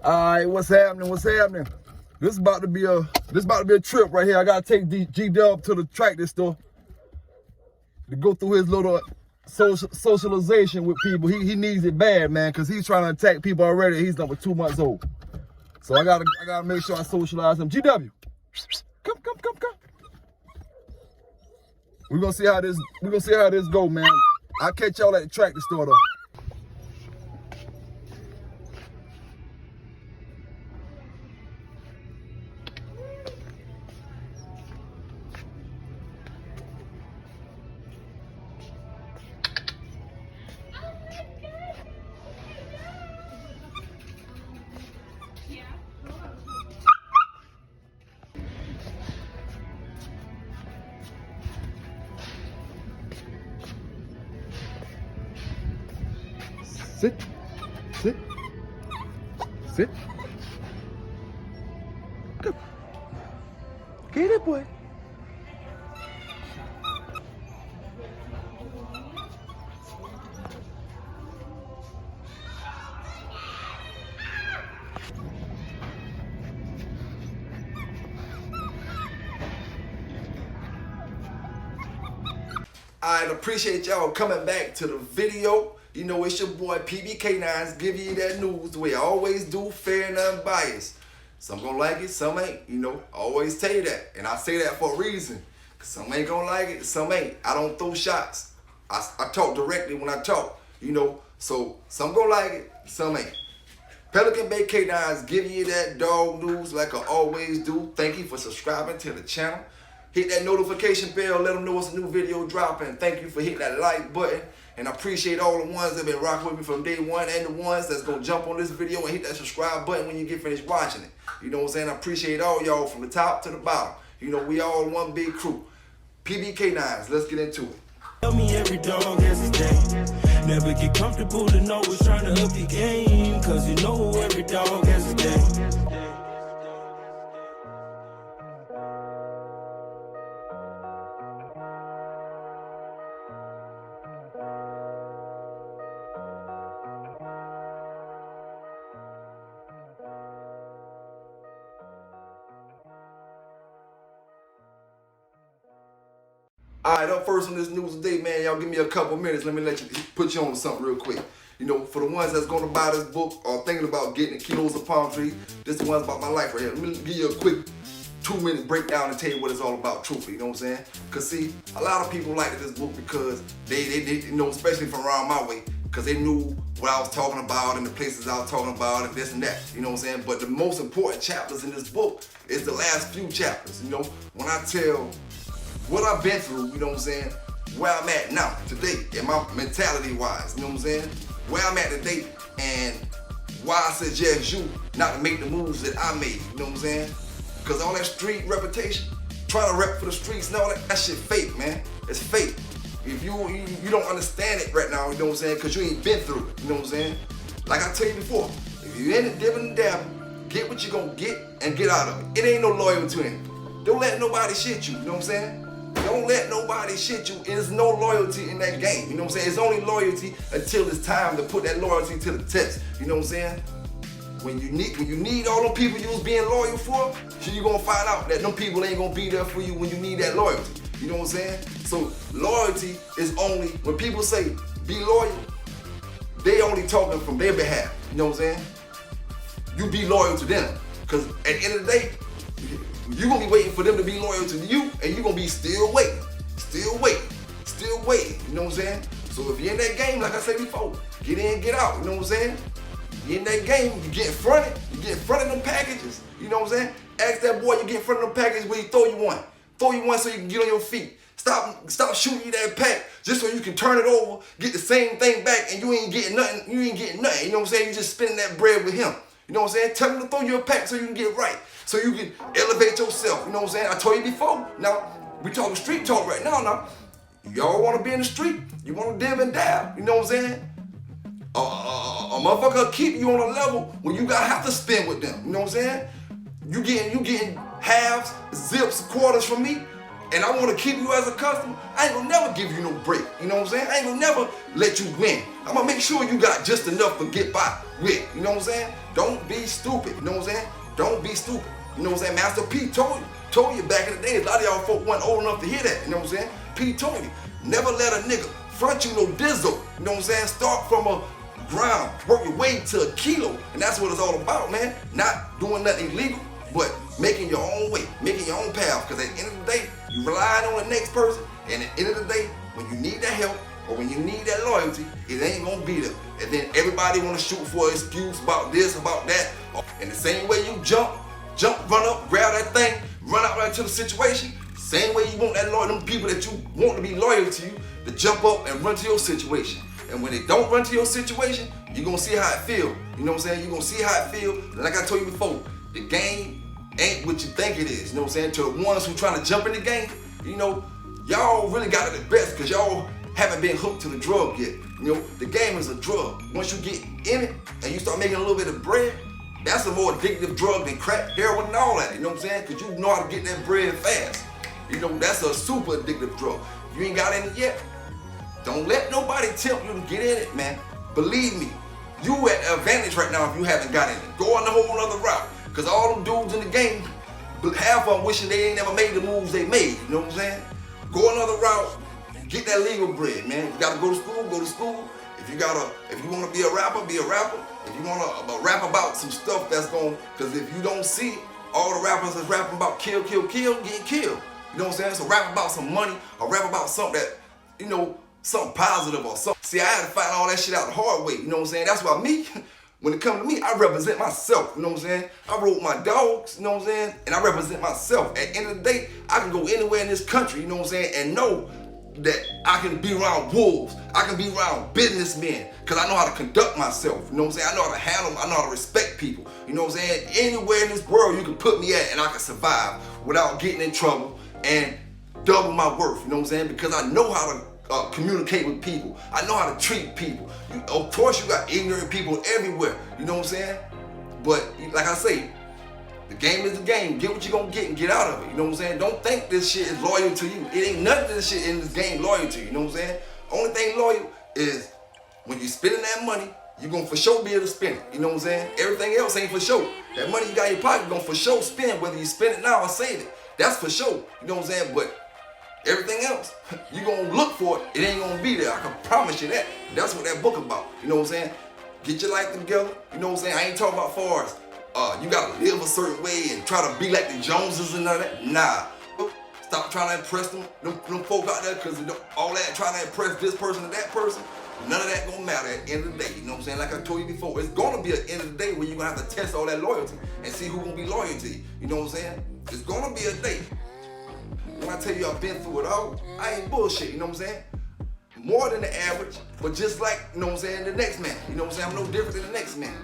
Alright, what's happening? What's happening? This is about to be a trip right here. I gotta take G-Dub to the tractor store to go through his little socialization with people. He needs it bad, man, because he's trying to attack people already. He's number 2 months old. So I gotta make sure I socialize him. GW, come. We're gonna see how this go, man. I'll catch y'all at the tractor store though. Sit. Come. Get it, boy. I appreciate y'all coming back to the video. You know, it's your boy PBK9s giving you that news the way I always do, fair and unbiased. Some gonna like it, some ain't. You know, I always tell you that. And I say that for a reason. Cause some ain't gonna like it, some ain't. I don't throw shots. I talk directly when I talk, you know. So some gonna like it, some ain't. Pelican Bay Kennels-One giving you that dog news like I always do. Thank you for subscribing to the channel. Hit that notification bell, let them know it's a new video dropping. Thank you for hitting that like button. And I appreciate all the ones that have been rocking with me from day one and the ones that's going to jump on this video and hit that subscribe button when you get finished watching it. You know what I'm saying? I appreciate all y'all from the top to the bottom. You know, we all one big crew. PBK9s, let's get into it. Tell me every dog has his day. Never get comfortable to know it's trying to up your game. Cause you know every dog has his day. Alright, up first on this news today, man, y'all give me a couple minutes. Let me put you on to something real quick. You know, for the ones that's gonna buy this book or thinking about getting Kilos of Palm Tree, this is the ones about my life right here. Let me give you a quick 2-minute breakdown and tell you what it's all about, truthfully, you know what I'm saying? Cause see, a lot of people liked this book because they you know, especially from around my way, because they knew what I was talking about and the places I was talking about and this and that, you know what I'm saying? But the most important chapters in this book is the last few chapters, you know? When I tell what I've been through, you know what I'm saying? Where I'm at now, today, and my mentality wise, you know what I'm saying? Where I'm at today, and why I suggest you not to make the moves that I made, you know what I'm saying? Because all that street reputation, trying to rep for the streets and all that shit fake, man. It's fake. If you don't understand it right now, you know what I'm saying? Because you ain't been through it, you know what I'm saying? Like I tell you before, if you in it dipping and dabbing, get what you gonna get and get out of it. It ain't no loyalty to it. Don't let nobody shit you know what I'm saying? Don't let nobody shit you. There's no loyalty in that game. You know what I'm saying? It's only loyalty until it's time to put that loyalty to the test. You know what I'm saying? When you need all them people you was being loyal for, you're gonna find out that them people ain't gonna be there for you when you need that loyalty. You know what I'm saying? So loyalty is only, when people say be loyal, they only talking from their behalf. You know what I'm saying? You be loyal to them. Because at the end of the day, you're going to be waiting for them to be loyal to you, and you're going to be still waiting. You know what I'm saying? So if you're in that game, like I said before, get in, get out. You know what I'm saying? You're in that game, you get in front of them packages. You know what I'm saying? Ask that boy, you get in front of them packages where he throw you one. Throw you one so you can get on your feet. Stop shooting you that pack just so you can turn it over, get the same thing back, and you ain't getting nothing. You know what I'm saying? You just spending that bread with him. You know what I'm saying? Tell him to throw you a pack so you can get right. So you can elevate yourself. You know what I'm saying? I told you before. Now, we talking street talk right now. Y'all want to be in the street? You want to dib and dab? You know what I'm saying? A motherfucker keep you on a level when you gotta have to spend with them. You know what I'm saying? You getting halves, zips, quarters from me, and I want to keep you as a customer. I ain't gonna never give you no break. You know what I'm saying? I ain't gonna never let you win. I'm gonna make sure you got just enough to get by with. You know what I'm saying? Don't be stupid, you know what I'm saying? Don't be stupid. You know what I'm saying? Master P told you back in the day. A lot of y'all folk weren't old enough to hear that, you know what I'm saying? P told you, never let a nigga front you no dizzle, you know what I'm saying? Start from a ground, work your way to a kilo, and that's what it's all about, man. Not doing nothing illegal, but making your own way, making your own path, because at the end of the day, you relying on the next person, and at the end of the day, when you need that help, or when you need that loyalty, it ain't gonna be there. And then everybody wanna shoot for an excuse about this, about that. And the same way you jump, run up, grab that thing, run out right to the situation, same way you want that loyal, them people that you want to be loyal to you, to jump up and run to your situation. And when they don't run to your situation, you're gonna see how it feel. You know what I'm saying? You're gonna see how it feel. And like I told you before, the game ain't what you think it is. You know what I'm saying? To the ones who trying to jump in the game, you know, y'all really got it the best because y'all haven't been hooked to the drug yet. You know, the game is a drug. Once you get in it and you start making a little bit of bread, that's a more addictive drug than crack, heroin, and all that. You know what I'm saying? Because you know how to get that bread fast. You know, that's a super addictive drug. If you ain't got in it yet, don't let nobody tempt you to get in it, man. Believe me, you at an advantage right now if you haven't got in it. Go on a whole other route. Because all them dudes in the game, half of them wishing they ain't never made the moves they made. You know what I'm saying? Go another route. Get that legal bread, man. You gotta go to school, go to school. If you wanna be a rapper, be a rapper. If you wanna rap about some stuff that's cause if you don't see all the rappers that's rapping about kill, getting killed. You know what I'm saying? So rap about some money or rap about something that, you know, something positive or something. See, I had to find all that shit out the hard way, you know what I'm saying? That's why me, when it comes to me, I represent myself, you know what I'm saying? I wrote my dogs, you know what I'm saying? And I represent myself. At the end of the day, I can go anywhere in this country, you know what I'm saying? And know that I can be around wolves, I can be around businessmen, because I know how to conduct myself, you know what I'm saying? I know how to handle, I know how to respect people, you know what I'm saying? Anywhere in this world you can put me at and I can survive without getting in trouble and double my worth, you know what I'm saying? Because I know how to communicate with people, I know how to treat people. Of course you got ignorant people everywhere, you know what I'm saying? But like I say, the game is the game. Get what you're gonna get and get out of it. You know what I'm saying? Don't think this shit is loyal to you. It ain't nothing of this shit in this game loyal to you. You know what I'm saying? Only thing loyal is when you're spending that money, you're gonna for sure be able to spend it. You know what I'm saying? Everything else ain't for sure. That money you got in your pocket, you're gonna for sure spend, whether you spend it now or save it. That's for sure. You know what I'm saying? But everything else, you're gonna look for it. It ain't gonna be there. I can promise you that. That's what that book about. You know what I'm saying? Get your life together. You know what I'm saying? I ain't talking about far as you gotta live a certain way and try to be like the Joneses and all that. Nah. Stop trying to impress them folk out there, because all that trying to impress this person and that person, none of that gonna matter at the end of the day. You know what I'm saying? Like I told you before, it's gonna be at the end of the day where you're gonna have to test all that loyalty and see who gonna be loyal to you. You know what I'm saying? It's gonna be a day. When I tell you I've been through it all, I ain't bullshit, you know what I'm saying? More than the average, but just like, you know what I'm saying, the next man. You know what I'm saying? I'm no different than the next man.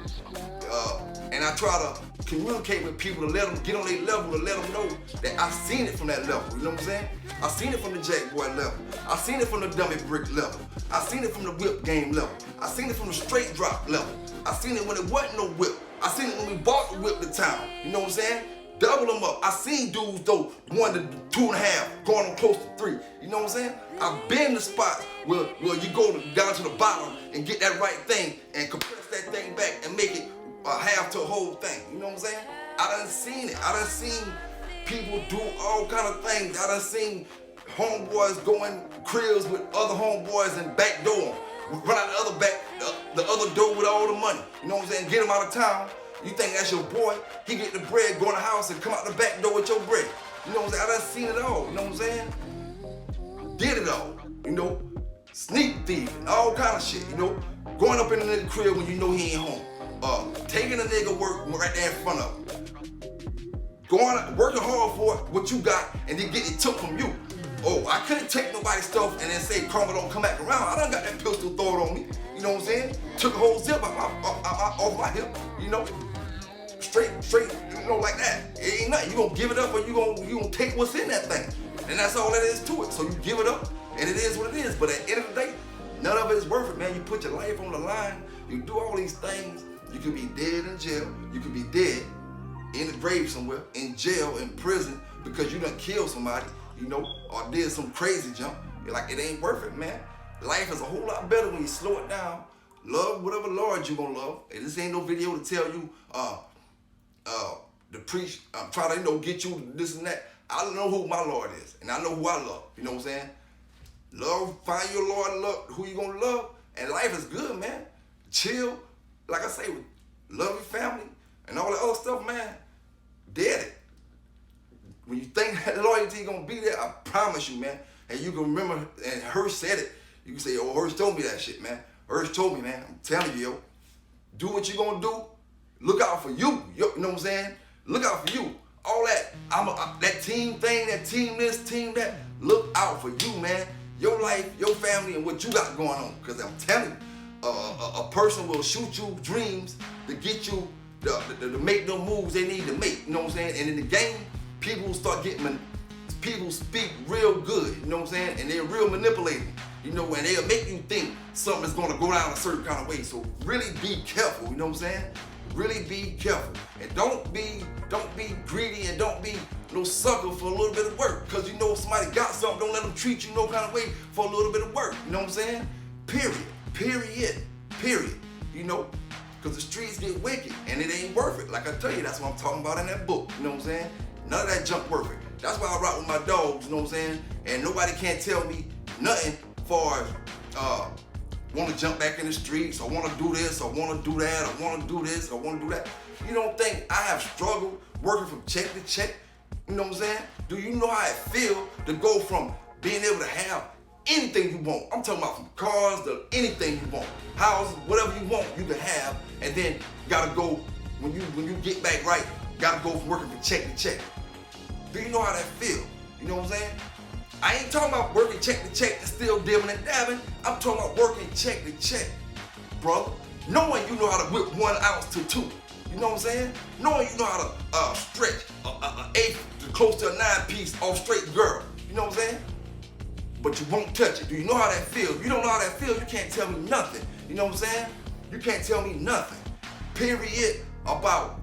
And I try to communicate with people to let them get on their level, to let them know that I've seen it from that level. You know what I'm saying? I've seen it from the Jack Boy level. I've seen it from the dummy brick level. I've seen it from the whip game level. I've seen it from the straight drop level. I've seen it when it wasn't no whip. I've seen it when we bought the whip to town. You know what I'm saying? Double them up. I seen dudes though 1 to 2.5 going on close to 3. You know what I'm saying? I've been to spots where you go down to the bottom and get that right thing and compress that thing back and make it a half to a whole thing. You know what I'm saying? I done seen it. I done seen people do all kind of things. I done seen homeboys go in cribs with other homeboys and backdoor them. Run out the other door with all the money. You know what I'm saying? Get them out of town. You think that's your boy? He get the bread, go in the house, and come out the back door with your bread. You know what I'm saying? I done seen it all. You know what I'm saying? Did it all. You know? Sneak thieving, all kind of shit. You know? Going up in the nigga crib when you know he ain't home. Taking a nigga work right there in front of him. Working hard for what you got, and then getting it took from you. Oh, I couldn't take nobody's stuff and then say karma don't come back around. I done got that pistol thrown on me. You know what I'm saying? Took a whole zip off my hip. You know? Straight, you know, like that. It ain't nothing. You gonna give it up or you gonna take what's in that thing. And that's all that is to it. So you give it up and it is what it is. But at the end of the day, none of it is worth it, man. You put your life on the line, you do all these things, you could be dead in jail, you could be dead in the grave somewhere, in jail, in prison, because you done killed somebody, you know, or did some crazy jump. You're like, it ain't worth it, man. Life is a whole lot better when you slow it down, Love whatever Lord you gonna love. And this ain't no video to tell you to preach, try to get you this and that. I know who my Lord is, and I know who I love. You know what I'm saying? Love, find your Lord, love who you gonna love, and life is good, man. Chill, like I say, love your family and all that other stuff, man. Dead it. When you think that loyalty gonna be there, I promise you, man. And you can remember, and Hirsch said it. You can say, oh, Hirsch told me that shit, man. Hirsch told me, man. I'm telling you, yo. Do what you gonna do. Look out for you. You know what I'm saying? Look out for you. All that, that team thing, that team this, team that. Look out for you, man. Your life, your family, and what you got going on. Because I'm telling you, a person will shoot you dreams to get you to make them moves they need to make. You know what I'm saying? And in the game, people start getting, people speak real good. You know what I'm saying? And they're real manipulating. You know, and they'll make you think something is going to go down a certain kind of way. So really be careful. You know what I'm saying? Really be careful. And don't be greedy, and don't be no sucker for a little bit of work. Because you know if somebody got something, don't let them treat you no kind of way for a little bit of work. You know what I'm saying? Period. You know? Because the streets get wicked and it ain't worth it. Like I tell you, that's what I'm talking about in that book. You know what I'm saying? None of that junk worth it. That's why I rock with my dogs, you know what I'm saying? And nobody can't tell me nothing far as want to jump back in the streets, or want to do this, or want to do that, or want to do this, or want to do that. You don't think I have struggled working from check to check? You know what I'm saying? Do you know how it feels to go from being able to have anything you want? I'm talking about from cars to anything you want. Houses, whatever you want, you can have. And then you gotta go, when you get back right, you gotta go from working from check to check. Do you know how that feels? You know what I'm saying? I ain't talking about working check to check and still dibbing and dabbing. I'm talking about working check to check, brother. Knowing you know how to whip 1 ounce to 2. You know what I'm saying? Knowing you know how to stretch an eighth to close to a 9-piece off straight girl. You know what I'm saying? But you won't touch it. Do you know how that feels? If you don't know how that feels, you can't tell me nothing. You know what I'm saying? You can't tell me nothing. Period about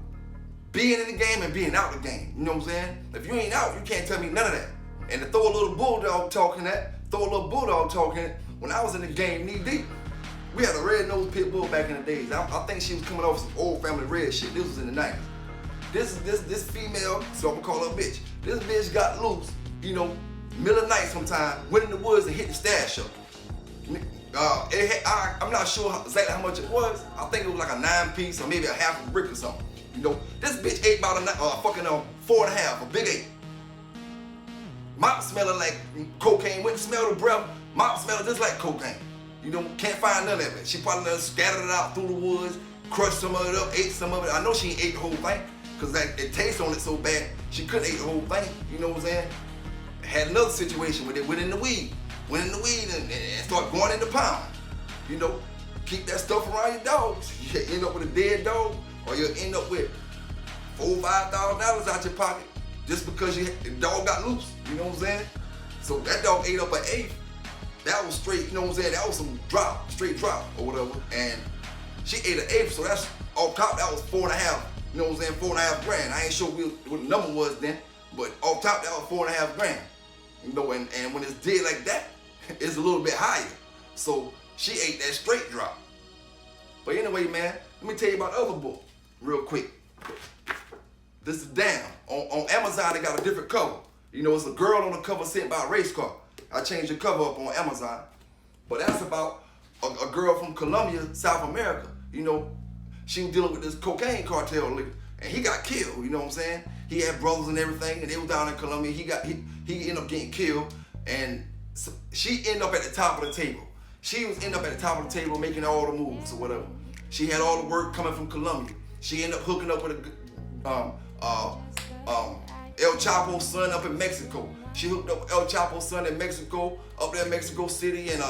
being in the game and being out the game. You know what I'm saying? If you ain't out, you can't tell me none of that. And to throw a little bulldog talking when I was in the game knee deep, we had a red-nosed pit bull back in the days. I think she was coming off some old family red shit. This was in the 90s. This female, so I'm gonna call her a bitch. This bitch got loose, you know, middle of the night sometime, went in the woods and hit the stash up. I'm not sure exactly how much it was. I think it was like a 9-piece or maybe a half a brick or something. You know, this bitch ate about a fucking 4.5, a big 8. Mouth smelling like cocaine. Went to smell the breath. Mouth smelling just like cocaine. You know, can't find none of it. She probably done scattered it out through the woods, crushed some of it up, ate some of it. I know she ain't ate the whole thing, because it tastes on it so bad, she couldn't eat the whole thing. You know what I'm saying? Had another situation where they went in the weed and start going in the pound. You know, keep that stuff around your dogs. You end up with a dead dog, or you'll end up with $4,000 or $5,000 out your pocket just because the dog got loose. You know what I'm saying? So that dog ate up an eighth. That was straight, you know what I'm saying? That was some straight drop or whatever. And she ate an eighth, so that's off top, that was 4.5, you know what I'm saying? 4.5 grand. I ain't sure what the number was then, but off top, that was 4.5 grand. You know, and when it's dead like that, it's a little bit higher. So she ate that straight drop. But anyway, man, let me tell you about the other book real quick. This is Damn. On Amazon, they got a different cover. You know, it's a girl on the cover sitting by a race car. I changed the cover up on Amazon. But that's about a girl from Colombia, South America. You know, she was dealing with this cocaine cartel leader, and he got killed, you know what I'm saying? He had brothers and everything, and they was down in Colombia. He ended up getting killed, and so she ended up at the top of the table. She was ended up at the top of the table making all the moves or whatever. She had all the work coming from Colombia. She ended up hooking up with El Chapo's son up in Mexico. She hooked up with El Chapo's son in Mexico, up there in Mexico City, and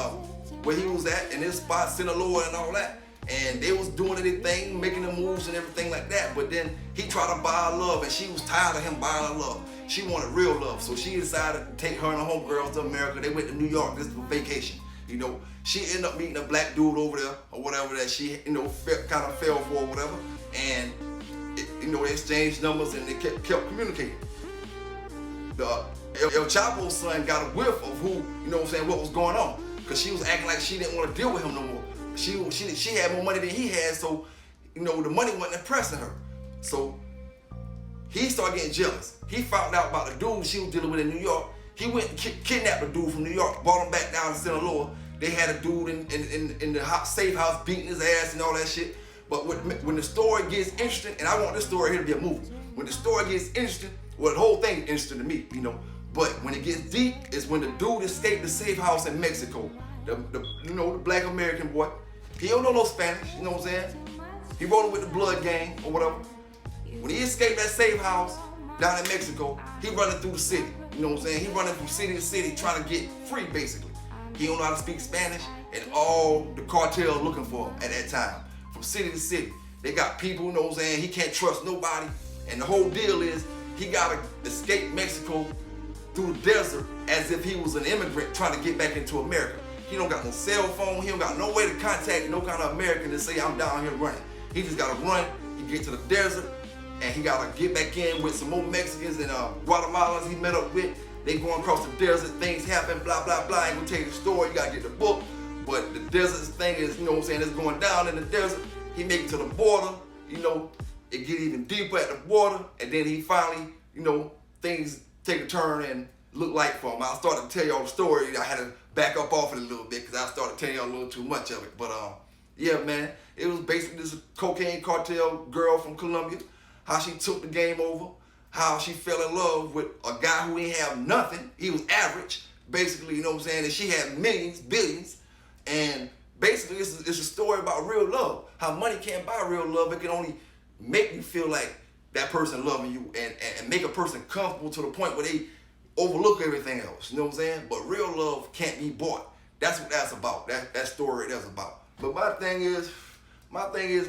where he was at, in his spot, Sinaloa and all that. And they was doing their thing, making the moves and everything like that. But then he tried to buy her love, and she was tired of him buying her love. She wanted real love, so she decided to take her and her homegirls to America. They went to New York, this was vacation. You know, she ended up meeting a black dude over there or whatever that she, you know, kind of fell for or whatever. And you know, they exchanged numbers and they kept communicating. El Chapo's son got a whiff of who, you know what I'm saying, what was going on. Because she was acting like she didn't want to deal with him no more. she had more money than he had, so the money wasn't impressing her. So he started getting jealous. He found out about the dude she was dealing with in New York. He went and kidnapped the dude from New York, brought him back down to Sinaloa. They had a dude in the safe house beating his ass and all that shit. But when the story gets interesting, and I want this story here to be a movie. When the story gets interesting, well, the whole thing is interesting to me, But when it gets deep, is when the dude escaped the safe house in Mexico. The black American boy. He don't know no Spanish, you know what I'm saying? He rolling with the blood gang or whatever. When he escaped that safe house down in Mexico, he running through the city. You know what I'm saying? He running from city to city trying to get free, basically. He don't know how to speak Spanish, and all the cartel looking for him at that time. From city to city. They got people, you know what I'm saying? He can't trust nobody. And the whole deal is he gotta escape Mexico through the desert as if he was an immigrant trying to get back into America. He don't got no cell phone. He don't got no way to contact no kind of American to say, I'm down here running. He just gotta run. He get to the desert, and he gotta get back in with some more Mexicans and Guatemalans he met up with. They going across the desert, things happen, blah, blah, blah. I ain't gonna tell you the story, you gotta get the book. But the desert thing is, you know what I'm saying, it's going down in the desert. He make it to the border, it get even deeper at the border, and then he finally, things take a turn and look like for him. I started to tell y'all the story. I had to back up off it a little bit because I started telling y'all a little too much of it. But yeah, man, it was basically this cocaine cartel girl from Colombia, how she took the game over, how she fell in love with a guy who ain't have nothing. He was average, basically, you know what I'm saying? And she had millions, billions. And basically, it's a story about real love. How money can't buy real love. It can only make you feel like that person loving you and make a person comfortable to the point where they overlook everything else. You know what I'm saying? But real love can't be bought. That's what that's about. That story that's about. But my thing is,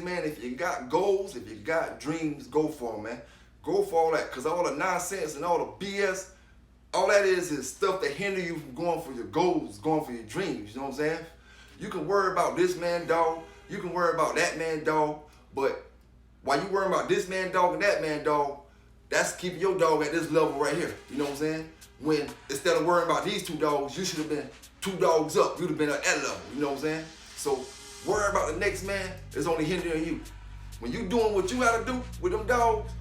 man, if you got goals, if you got dreams, go for them, man. Go for all that. Because all the nonsense and all the BS, all that is stuff that hinder you from going for your goals, going for your dreams. You know what I'm saying? You can worry about this man, dog. You can worry about that man, dog. But while you worry about this man, dog, and that man, dog, that's keeping your dog at this level right here. You know what I'm saying? When instead of worrying about these two dogs, you should have been 2 dogs up. You'd have been at that level. You know what I'm saying? So worry about the next man is only hindering you. When you doing what you gotta do with them dogs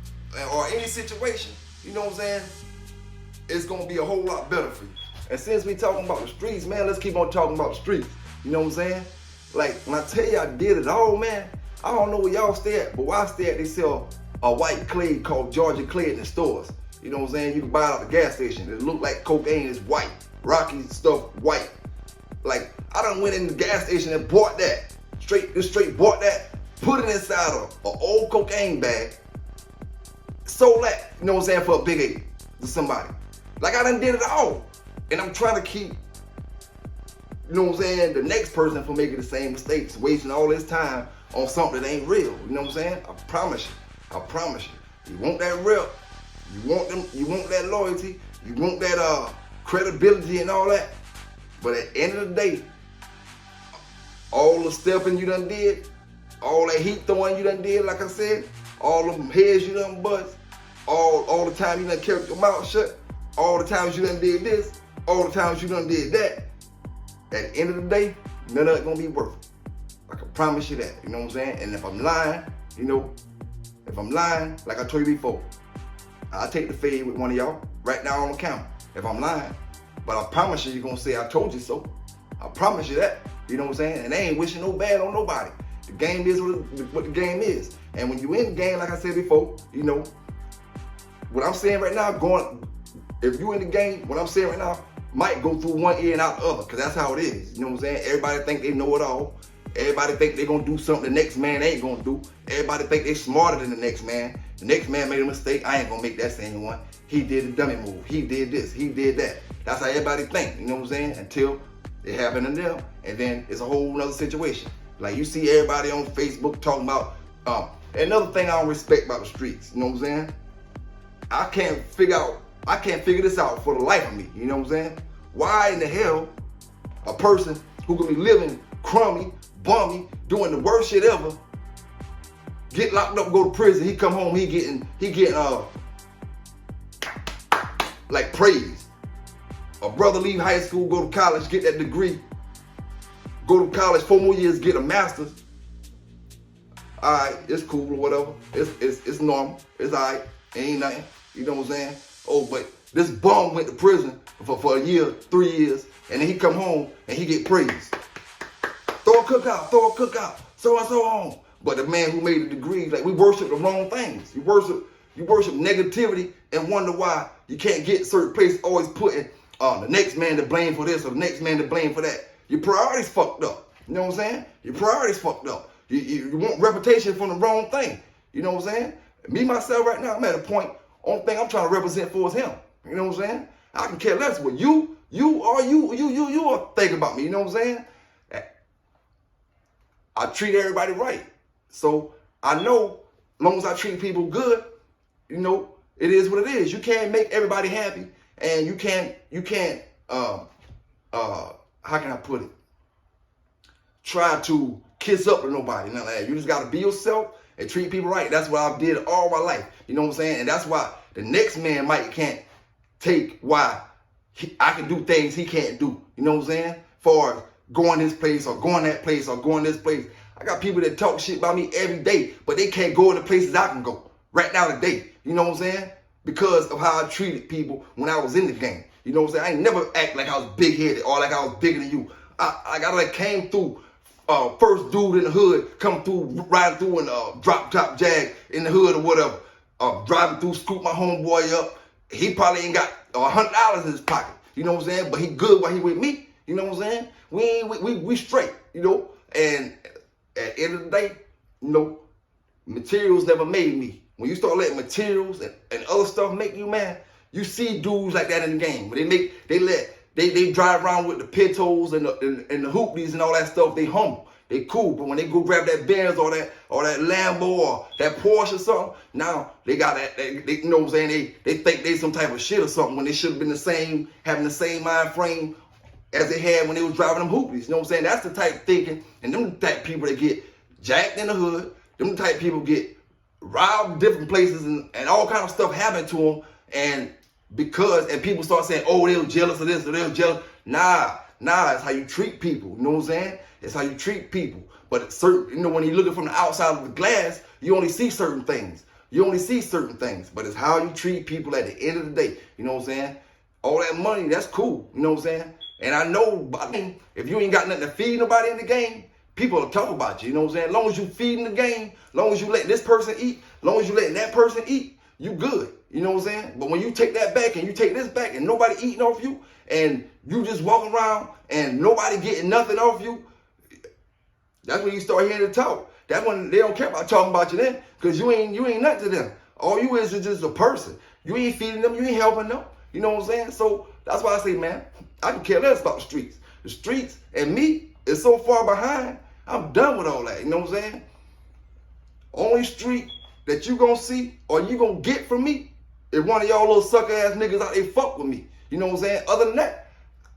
or any situation, you know what I'm saying? It's gonna be a whole lot better for you. And since we talking about the streets, man, let's keep on talking about the streets. You know what I'm saying? Like, when I tell you I did it all, man, I don't know where y'all stay at, but where I stay at, they sell a white clay called Georgia clay in the stores. You know what I'm saying? You can buy it at the gas station. It look like cocaine, it's white. Rocky stuff, white. Like, I done went in the gas station and bought that. Straight bought that, put it inside of an old cocaine bag, sold that, you know what I'm saying, for a big ape to somebody. Like, I done did it all. And I'm trying to keep, you know what I'm saying, the next person from making the same mistakes, wasting all this time on something that ain't real. You know what I'm saying? I promise you. You want that real, you want that loyalty, you want that credibility and all that. But at the end of the day, all the stepping you done did, all that heat throwing you done did, like I said, all them heads you done bust, all the time you done kept your mouth shut, all the times you done did this, all the times you done did that, at the end of the day, none of it gonna be worth it. I can promise you that, you know what I'm saying? And if I'm lying, like I told you before, I'll take the fade with one of y'all right now on the camera if I'm lying. But I promise you're gonna say I told you so. I promise you that, you know what I'm saying? And they ain't wishing no bad on nobody. The game is what the game is. And when you in the game, like I said before, what I'm saying right now, if you in the game, what I'm saying right now, might go through one ear and out the other, because that's how it is. You know what I'm saying? Everybody think they know it all. Everybody think they gonna do something the next man ain't gonna do. Everybody think they smarter than the next man. The next man made a mistake, I ain't gonna make that same one. He did the dummy move. He did this, he did that. That's how everybody think, you know what I'm saying? Until it happened to them, and then it's a whole nother situation. Like you see everybody on Facebook talking about, another thing I don't respect about the streets, you know what I'm saying? I can't figure this out for the life of me, you know what I'm saying? Why in the hell a person who could be living crummy, bummy, doing the worst shit ever, get locked up, go to prison, he come home, he getting like praise. A brother leave high school, go to college, get that degree, go to college 4 more years, get a master's. All right, it's cool or whatever. It's normal. It's all right. Ain't nothing. You know what I'm saying? Oh, but this bum went to prison for a year, 3 years, and then he come home and he get praised. Throw a cookout, so on. But the man who made a degree, like, we worship the wrong things. You worship negativity and wonder why you can't get certain places, always putting the next man to blame for this or the next man to blame for that. Your priorities fucked up. You know what I'm saying? Your priorities fucked up. You want reputation from the wrong thing. You know what I'm saying? Me, myself, right now, I'm at a point, only thing I'm trying to represent for is him. You know what I'm saying? I can care less what you are thinking about me. You know what I'm saying? I treat everybody right. So I know as long as I treat people good, you know, it is what it is. You can't make everybody happy, and you can't how can I put it? Try to kiss up to nobody. Nothing like that. You just gotta be yourself and treat people right. That's what I've did all my life. You know what I'm saying? And that's why the next man can't take why I can do things he can't do. You know what I'm saying? For going this place or going that place or going this place. I got people that talk shit about me every day, but they can't go in the places I can go right now today. You know what I'm saying? Because of how I treated people when I was in the game. You know what I'm saying? I ain't never act like I was big-headed or like I was bigger than you. I came through, first dude in the hood, come through, riding through in a drop-top Jag in the hood or whatever. Driving through, scoop my homeboy up. He probably ain't got $100 in his pocket. You know what I'm saying? But he good while he with me. You know what I'm saying? We straight, you know? And at the end of the day, you know, materials never made me. When you start letting materials and other stuff make you, man, you see dudes like that in the game. When they drive around with the Pitos and the Hoopies and all that stuff, they humble. They cool. But when they go grab that Benz or that Lambo or that Porsche or something, now they got that, they you know what I'm saying? They think they some type of shit or something when they should have been having the same mind frame as they had when they was driving them Hoopies. You know what I'm saying? That's the type of thinking, and them the type of people that get jacked in the hood. Them the type of people get robbed different places and all kind of stuff happen to them. And people start saying, oh, they were jealous of this or they were jealous. Nah, it's how you treat people. You know what I'm saying? It's how you treat people. But it's certain, you know, when you're looking from the outside of the glass, you only see certain things. But it's how you treat people at the end of the day. You know what I'm saying? All that money, that's cool. You know what I'm saying? And I know, if you ain't got nothing to feed nobody in the game, people will talk about you. You know what I'm saying? As long as you feeding the game, as long as you let this person eat, as long as you letting that person eat, you good. You know what I'm saying? But when you take that back and you take this back and nobody eating off you and you just walking around and nobody getting nothing off you, that's when you start hearing the talk. That's when they don't care about talking about you then, because you ain't nothing to them. All you is just a person. You ain't feeding them, you ain't helping them. You know what I'm saying? So that's why I say, man, I can care less about the streets. The streets and me is so far behind, I'm done with all that. You know what I'm saying? Only street that you gonna see or you gonna get from me if one of y'all little sucker ass niggas out there fuck with me. You know what I'm saying? Other than that,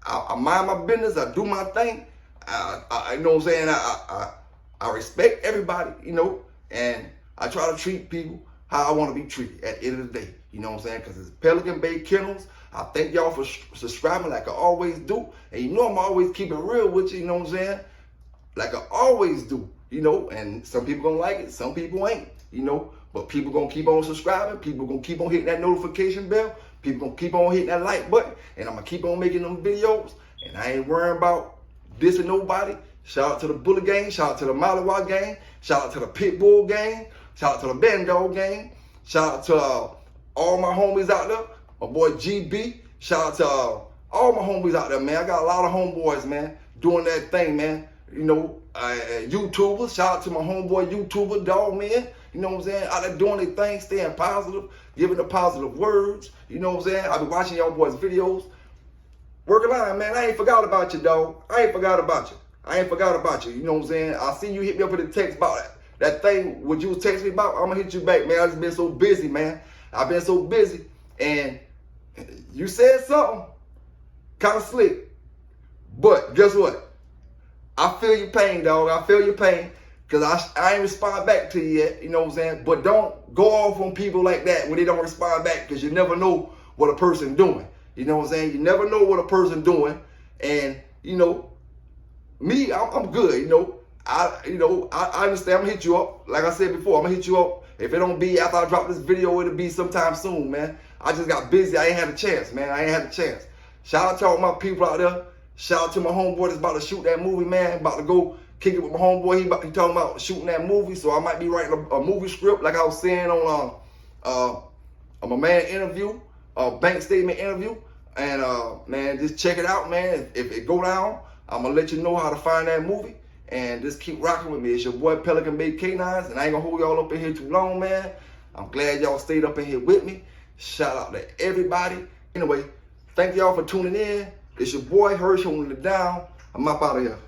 I mind my business, I do my thing. I you know what I'm saying? I respect everybody, you know, and I try to treat people how I want to be treated at the end of the day. You know what I'm saying? Because it's Pelican Bay Kennels. I thank y'all for subscribing like I always do. And you know I'm always keeping it real with you, you know what I'm saying? Like I always do, you know, and some people gonna like it, some people ain't, you know, but people gonna keep on subscribing, people gonna keep on hitting that notification bell, people gonna keep on hitting that like button, and I'm gonna keep on making them videos, and I ain't worrying about dissing nobody. Shout out to the Bullet gang, shout out to the Malawa gang, shout out to the Pitbull gang, shout out to the Bandog gang, shout out to all my homies out there, my boy GB, shout out to all my homies out there, man. I got a lot of homeboys, man, doing that thing, man. You know, YouTubers, shout out to my homeboy YouTuber, Dog Man, you know what I'm saying? Out there doing their thing, staying positive, giving the positive words, you know what I'm saying? I be watching y'all boys' videos. Work a line, man. I ain't forgot about you, dog. I ain't forgot about you. You know what I'm saying? I see you hit me up in the text about that thing, what you was texting me about. I'm gonna hit you back, man. I just been so busy, man. I've been so busy. And you said something kind of slick. But guess what? I feel your pain, dog. I feel your pain. Because I ain't respond back to you yet. You know what I'm saying? But don't go off on people like that when they don't respond back, because you never know what a person doing. You know what I'm saying? You never know what a person doing. And, you know, me, I'm good, you know. I understand. I'm gonna hit you up. Like I said before, I'm gonna hit you up. If it don't be after I drop this video, it'll be sometime soon, man. I just got busy. I ain't had a chance, man. I ain't had a chance. Shout out to all my people out there. Shout out to my homeboy that's about to shoot that movie, man. About to go kick it with my homeboy. He talking about shooting that movie, so I might be writing a movie script, like I was saying on my man interview, bank statement interview. And man, just check it out, man. If it go down, I'm gonna let you know how to find that movie. And just keep rocking with me. It's your boy Pelican Bay Canines, and I ain't gonna hold y'all up in here too long, man. I'm glad y'all stayed up in here with me. Shout out to everybody. Anyway, thank y'all for tuning in. It's your boy Hirsch holding it down. I'm up out of here.